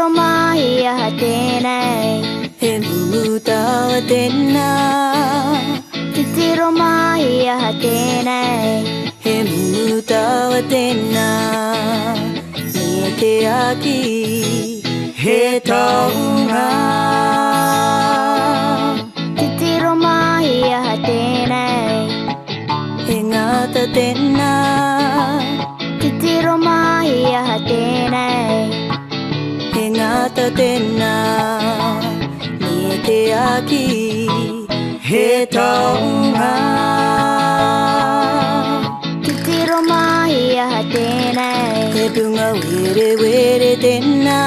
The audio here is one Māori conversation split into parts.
Titiro mai a tenei He mumuta tena Titiro mai a tenei He mumuta tena Ni te aki He taunga Titiro mai a tenei He ngata tena Titiro mai a tenei He ngata tena Ni te aki He taunga Titiro mai a tenei He punga were were tena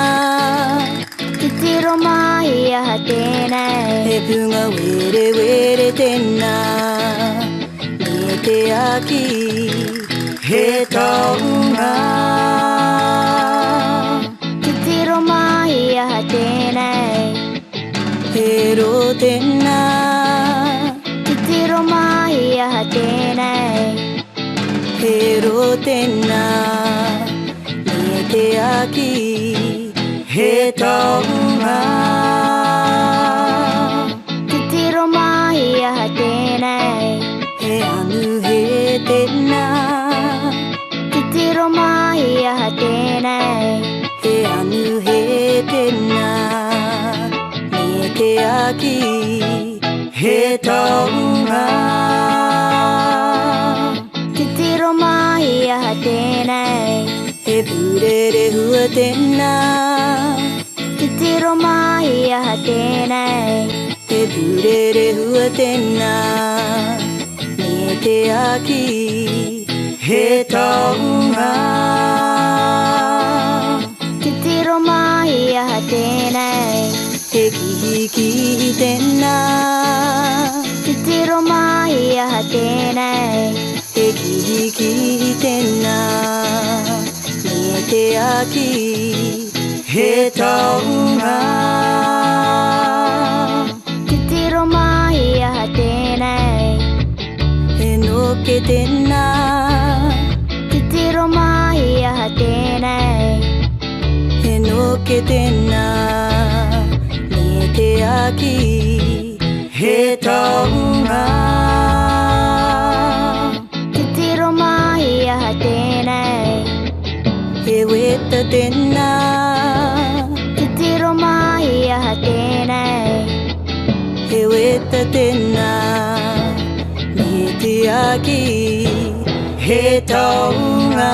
Titiro mai a tenei He punga were were tena Ni te aki He taunga Titiro mai a tenei He ro tena Titiro mai a tenei He ro tena Ni te aki He taunga Titiro mai a tenei He anu he tena Titiro mai a tenei He anu he tena Ni te aki He taunga Titiro mai a tenei He purere hua tena Titiro mai a tenei He purere hua tena Ni te aki He taunga Titiro mai a tenei He kihi tena Titiro mai a tenei He kihi tena Ni te aki He taunga Titiro mai a tenei He noke tena Titiro mai a tenei He noke tena Ni te aki He taunga Titiro mai a tenei He weta tena Titiro mai a tenei He weta tena Ni te aki He taunga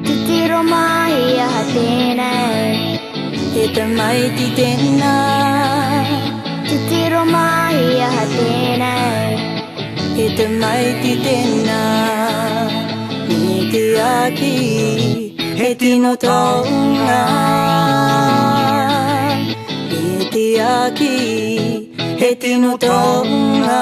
Titiro mai a tenei He tamaiti tena Titiro mai a tenei He tamaiti tena Ni te aki He tino taunga Ni te aki He tino taunga